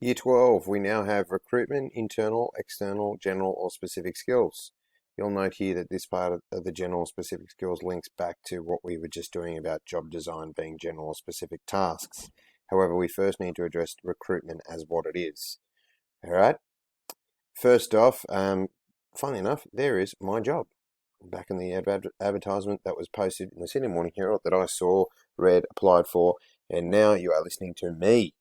Year 12, we now have recruitment, internal, external, general or specific skills. You'll note here that this part of the general or specific skills links back to what we were just doing about job design being general or specific tasks. However, we first need to address recruitment as what it is. All right. First off, funnily enough, there is my job. Back in the advertisement that was posted in the Sydney Morning Herald that I saw, read, applied for, and now you are listening to me.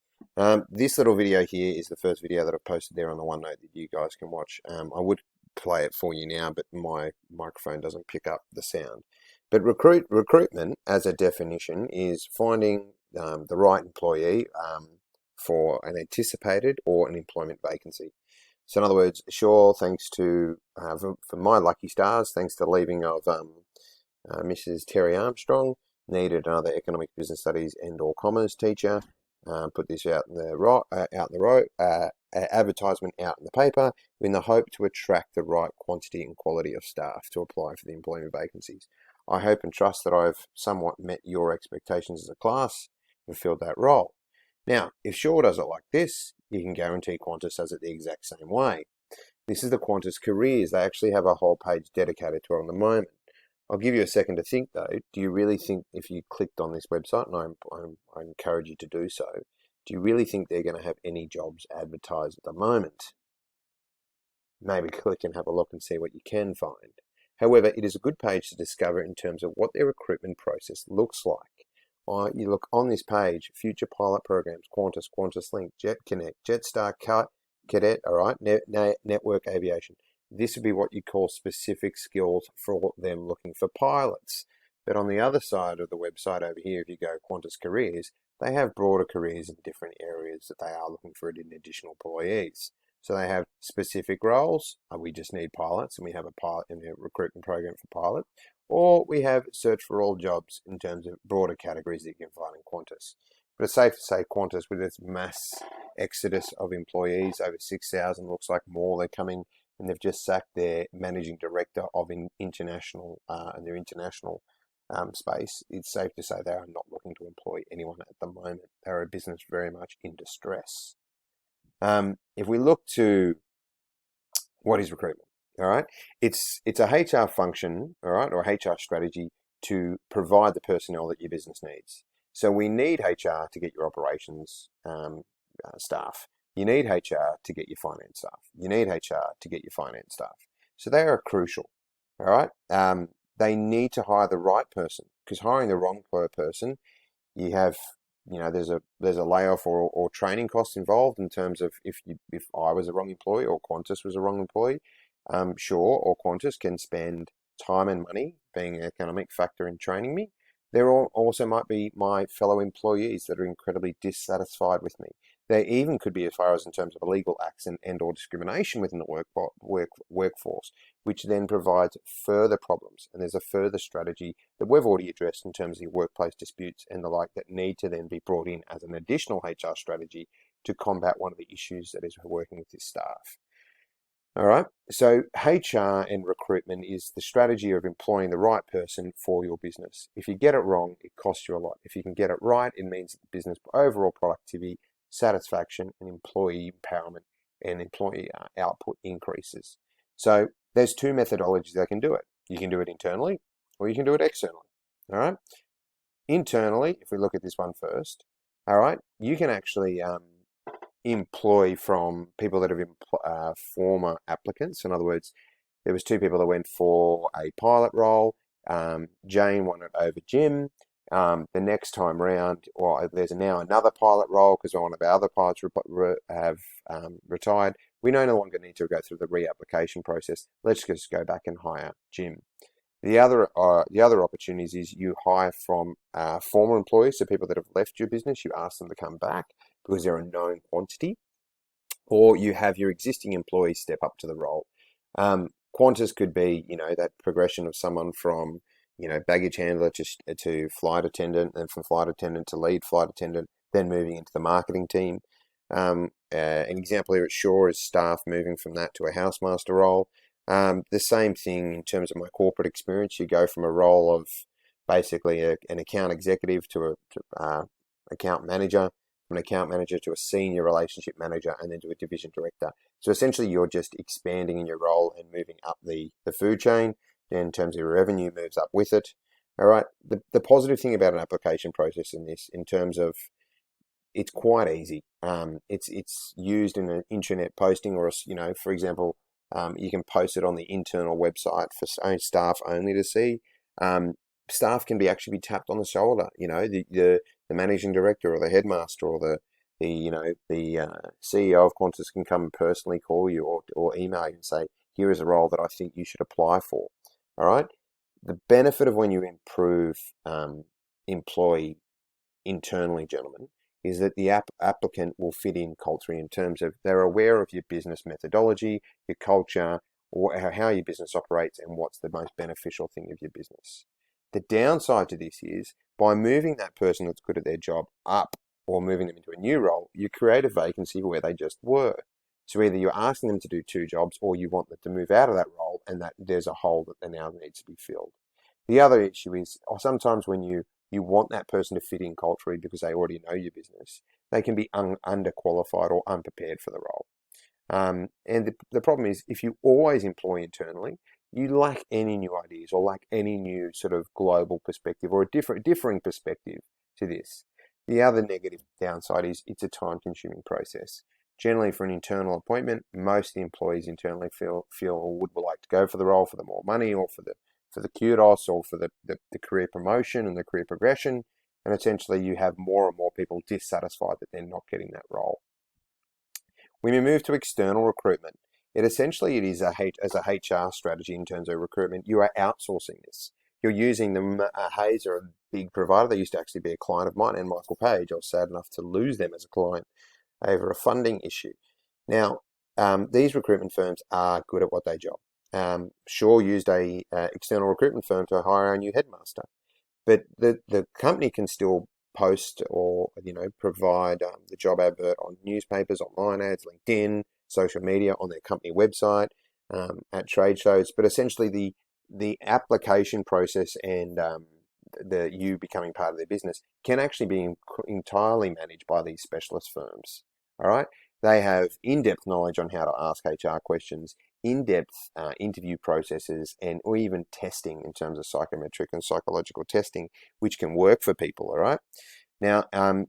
This little video here is the first video that I've posted there on the OneNote that you guys can watch. I would play it for you now, but my microphone doesn't pick up the sound. But recruitment, as a definition, is finding the right employee for an anticipated or an employment vacancy. So in other words, sure, thanks to, for my lucky stars, thanks to the leaving of Mrs. Terry Armstrong, needed another economic business studies and or commerce teacher. Put this out in the advertisement out in the paper in the hope to attract the right quantity and quality of staff to apply for the employment vacancies. I hope and trust that I've somewhat met your expectations as a class and filled that role. Now, if Shaw does it like this, you can guarantee Qantas does it the exact same way. This is the Qantas careers. They actually have a whole page dedicated to it on the moment. I'll give you a second to think though. Do you really think if you clicked on this website, and I encourage you to do so, do you really think they're going to have any jobs advertised at the moment? Maybe click and have a look and see what you can find. However, it is a good page to discover in terms of what their recruitment process looks like. You look on this page, future pilot programs, Qantas, Qantas Link, Jet Connect, Jetstar, Cadet, all right, network aviation. This would be what you call specific skills for them looking for pilots. But on the other side of the website over here, if you go Qantas Careers, they have broader careers in different areas that they are looking for additional employees. So they have specific roles. We just need pilots, and we have a pilot in their recruitment program for pilots. Or we have search for all jobs in terms of broader categories that you can find in Qantas. But it's safe to say Qantas, with its mass exodus of employees, over 6,000, looks like more, they're coming, and they've just sacked their managing director of international and their international space. It's safe to say they are not looking to employ anyone at the moment. They're a business very much in distress. If we look to what is recruitment, all right, it's a HR function, all right, or HR strategy to provide the personnel that your business needs. So we need HR to get your operations staff. You need HR to get your finance staff. You need HR to get your finance staff. So they are crucial, all right. They need to hire the right person, because hiring the wrong person, you have, there's a layoff or training costs involved in terms of if I was a wrong employee or Qantas was a wrong employee. Sure, or Qantas can spend time and money being an economic factor in training me. There also might be my fellow employees that are incredibly dissatisfied with me. They even could be as far as in terms of illegal acts and or discrimination within the workforce, which then provides further problems. And there's a further strategy that we've already addressed in terms of workplace disputes and the like that need to then be brought in as an additional HR strategy to combat one of the issues that is working with this staff. All right, so HR and recruitment is the strategy of employing the right person for your business. If you get it wrong, it costs you a lot. If you can get it right, it means that the business overall productivity, satisfaction, and employee empowerment and employee output increases. So there's two methodologies that can do it. You can do it internally or you can do it externally. All right, internally, if we look at this one first, all right, you can actually employ from people that have former applicants. In other words, there was two people that went for a pilot role. Jane won it over Jim. The next time round, well, there's now another pilot role because one of our other pilots have retired. We no longer need to go through the reapplication process. Let's just go back and hire Jim. The other opportunities is you hire from former employees, so people that have left your business, you ask them to come back because they're a known quantity, or you have your existing employees step up to the role. Qantas could be, that progression of someone from, baggage handler to flight attendant, and from flight attendant to lead flight attendant, then moving into the marketing team. An example here at Shaw is staff moving from that to a housemaster role. The same thing in terms of my corporate experience. You go from a role of basically an account executive to a account manager, from an account manager to a senior relationship manager, and then to a division director. So essentially you're just expanding in your role and moving up the food chain. And in terms of your revenue, moves up with it. All right. The positive thing about an application process in this, in terms of, it's quite easy. It's used in an internet posting, or for example, you can post it on the internal website for staff only to see. Staff can actually be tapped on the shoulder. The managing director or the headmaster or the CEO of Qantas can come and personally call you or email you and say, here is a role that I think you should apply for. All right. The benefit of when you improve employee internally, gentlemen, is that the applicant will fit in culturally, in terms of they're aware of your business methodology, your culture, or how your business operates, and what's the most beneficial thing of your business. The downside to this is, by moving that person that's good at their job up or moving them into a new role, you create a vacancy where they just were. So either you're asking them to do 2 jobs, or you want them to move out of that role, and that there's a hole that now needs to be filled. The other issue is, sometimes when you want that person to fit in culturally because they already know your business, they can be underqualified or unprepared for the role. And the problem is, if you always employ internally, you lack any new ideas or lack any new sort of global perspective or a differing perspective to this. The other negative downside is it's a time-consuming process. Generally, for an internal appointment, most of the employees internally feel or would like to go for the role for the more money, or for the kudos, or for the career promotion and the career progression, and essentially you have more and more people dissatisfied that they're not getting that role. When we move to external recruitment, it is as a HR strategy in terms of recruitment. You are outsourcing this. You're using them. Hayes are a big provider. They used to actually be a client of mine, and Michael Page. I was sad enough to lose them as a client over a funding issue. Now, these recruitment firms are good at what they job. Shaw used a external recruitment firm to hire a new headmaster, but the company can still post or provide the job advert on newspapers, online ads, LinkedIn, social media, on their company website, at trade shows. But essentially, the application process and you becoming part of their business can actually be entirely managed by these specialist firms. All right, they have in-depth knowledge on how to ask HR questions, in-depth interview processes, or even testing in terms of psychometric and psychological testing, which can work for people. All right. Now,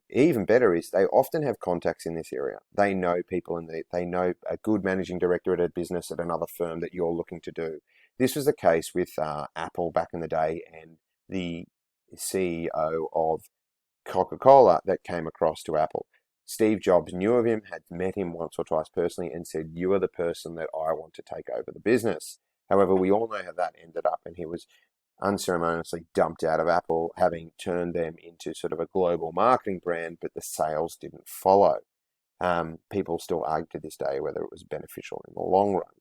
even better is they often have contacts in this area. They know people, and they know a good managing director at a business at another firm that you're looking to do. This was the case with Apple back in the day, and the CEO of Coca-Cola that came across to Apple. Steve Jobs knew of him, had met him once or twice personally, and said, you are the person that I want to take over the business. However, we all know how that ended up, and he was unceremoniously dumped out of Apple, having turned them into sort of a global marketing brand, but the sales didn't follow. People still argue to this day whether it was beneficial in the long run.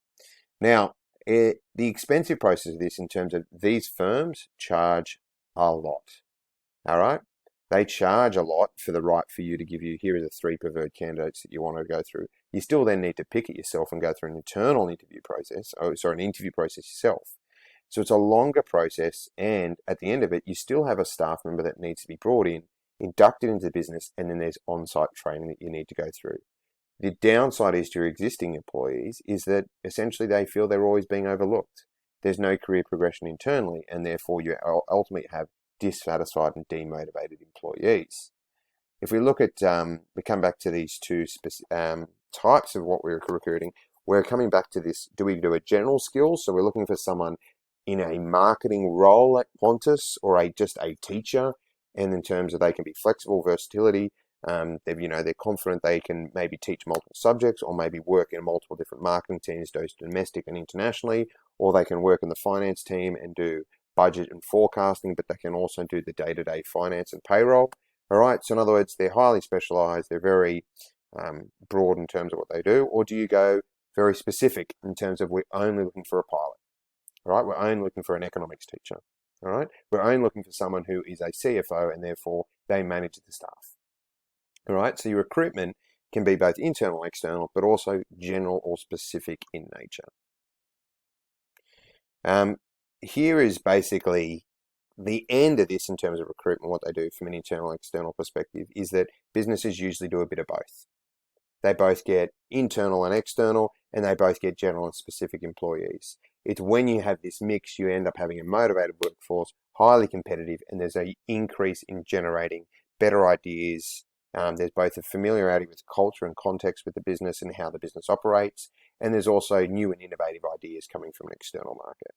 Now, the expensive process of this, in terms of these firms, charge a lot. All right? They charge a lot for the right for you to give you, here are the 3 preferred candidates that you want to go through. You still then need to pick it yourself and go through an internal interview process, an interview process yourself. So it's a longer process, and at the end of it, you still have a staff member that needs to be brought in, inducted into the business, and then there's on-site training that you need to go through. The downside is to your existing employees is that essentially they feel they're always being overlooked. There's no career progression internally, and therefore you ultimately have dissatisfied and demotivated employees. If we look at, we come back to these 2 types of what we're recruiting, we're coming back to this, do we do a general skills? So we're looking for someone in a marketing role at Qantas, or just a teacher, and in terms of they can be flexible, versatility, they're confident they can maybe teach multiple subjects, or maybe work in multiple different marketing teams, both domestic and internationally, or they can work in the finance team and do budget and forecasting, but they can also do the day-to-day finance and payroll. All right, so in other words, they're highly specialized, they're very broad in terms of what they do. Or do you go very specific in terms of, we're only looking for a pilot? All right, we're only looking for an economics teacher. All right, we're only looking for someone who is a CFO, and therefore they manage the staff. All right, so your recruitment can be both internal and external, but also general or specific in nature. Here is basically The end of this in terms of recruitment, what they do from an internal and external perspective, is that businesses usually do a bit of both. They both get internal and external, and they both get general and specific employees. It's when you have this mix, you end up having a motivated workforce, highly competitive, and there's an increase in generating better ideas. There's both a familiarity with culture and context with the business and how the business operates, and there's also new and innovative ideas coming from an external market.